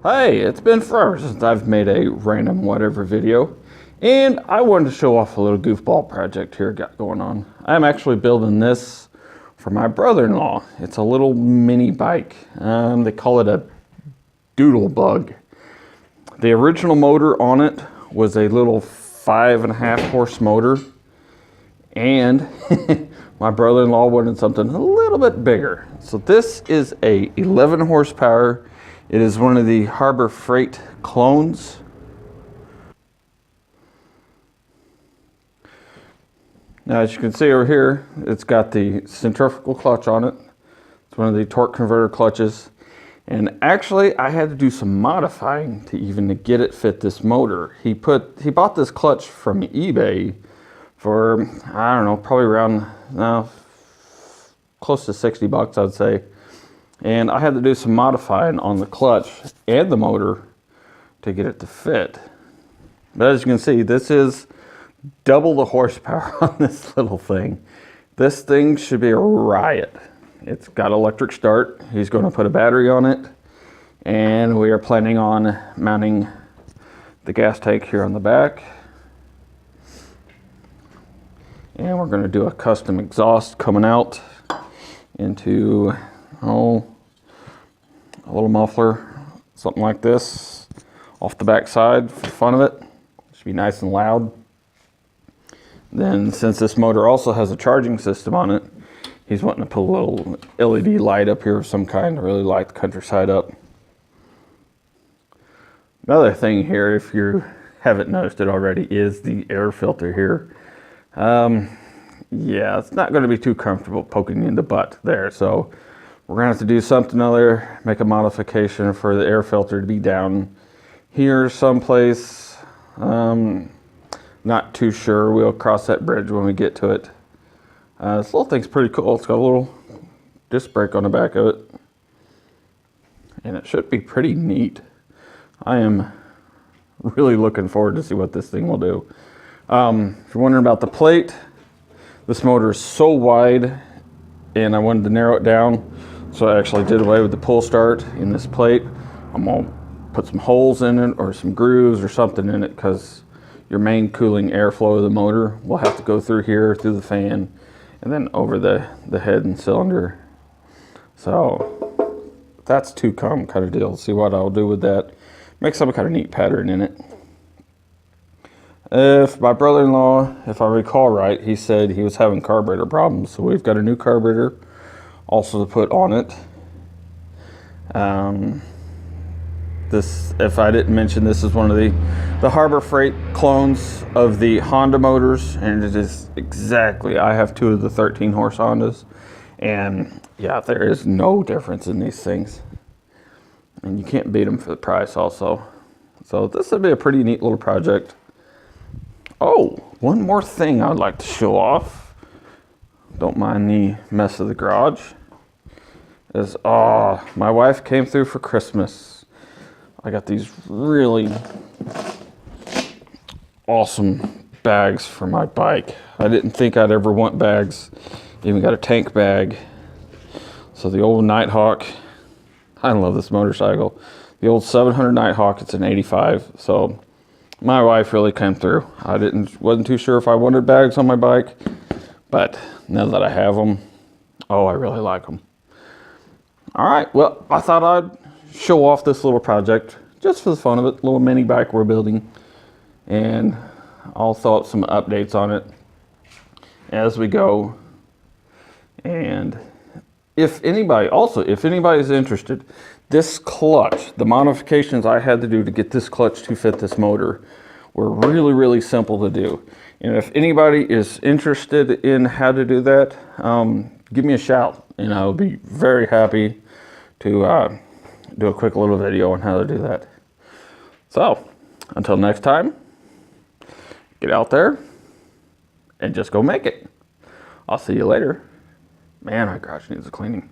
Hey, it's been forever since I've made a random whatever video, and I wanted to show off a little goofball project here I got going on. I'm actually building this for my brother-in-law. It's a little mini bike. They call it a doodle bug. The original motor on it was a little 5.5 horse motor, and my brother-in-law wanted something a little bit bigger. So this is a 11 horsepower. It is one of the Harbor Freight clones. Now, as you can see over here, it's got the centrifugal clutch on it. It's one of the torque converter clutches. And actually, I had to do some modifying to even get it fit this motor. He bought this clutch from eBay for, I don't know, probably around close to 60 bucks, I'd say. And I had to do some modifying on the clutch and the motor to get it to fit. But as you can see, this is double the horsepower on this little thing. This thing should be a riot. It's got electric start. He's going to put a battery on it. And we are planning on mounting the gas tank here on the back. And we're going to do a custom exhaust coming out into, a little muffler, something like this, off the back side for the fun of it. Should be nice and loud. Then, since this motor also has a charging system on it, he's wanting to put a little LED light up here of some kind to really light the countryside up. Another thing here, if you haven't noticed it already, is the air filter here. Yeah, it's not going to be too comfortable poking you in the butt there, so we're going to have to do something other, make a modification for the air filter to be down here someplace. Not too sure. We'll cross that bridge when we get to it. This little thing's pretty cool. It's got a little disc brake on the back of it. And it should be pretty neat. I am really looking forward to see what this thing will do. If you're wondering about the plate, this motor is so wide and I wanted to narrow it down. So I actually did away with the pull start in this plate. I'm going to put some holes in it or some grooves or something in it, because your main cooling airflow of the motor will have to go through here, through the fan, and then over the head and cylinder. So that's to come kind of deal. See what I'll do with that. Make some kind of neat pattern in it. If my brother-in-law, if I recall right, he said he was having carburetor problems. So we've got a new carburetor also to put on it. This, if I didn't mention, this is one of the Harbor Freight clones of the Honda motors, and it is exactly, I have two of the 13 horse Hondas, and yeah, there is no difference in these things, and you can't beat them for the price also. So this would be a pretty neat little project. Oh, one more thing I'd like to show off, don't mind the mess of the garage, is my wife came through for Christmas. I got these really awesome bags for my bike. I didn't think I'd ever want bags. Even got a tank bag. So the old Nighthawk, I love this motorcycle. The old 700 Nighthawk, it's an 85. So my wife really came through. I wasn't too sure if I wanted bags on my bike, but now that I have them, I really like them. All right, well, I thought I'd show off this little project just for the fun of it, little mini bike we're building, and I'll throw up some updates on it as we go. And if anybody's interested, this clutch, the modifications I had to do to get this clutch to fit this motor were really, really simple to do. And if anybody is interested in how to do that, give me a shout, and I'll be very happy to do a quick little video on how to do that. So, until next time, get out there and just go make it. I'll see you later. Man, my garage needs a cleaning.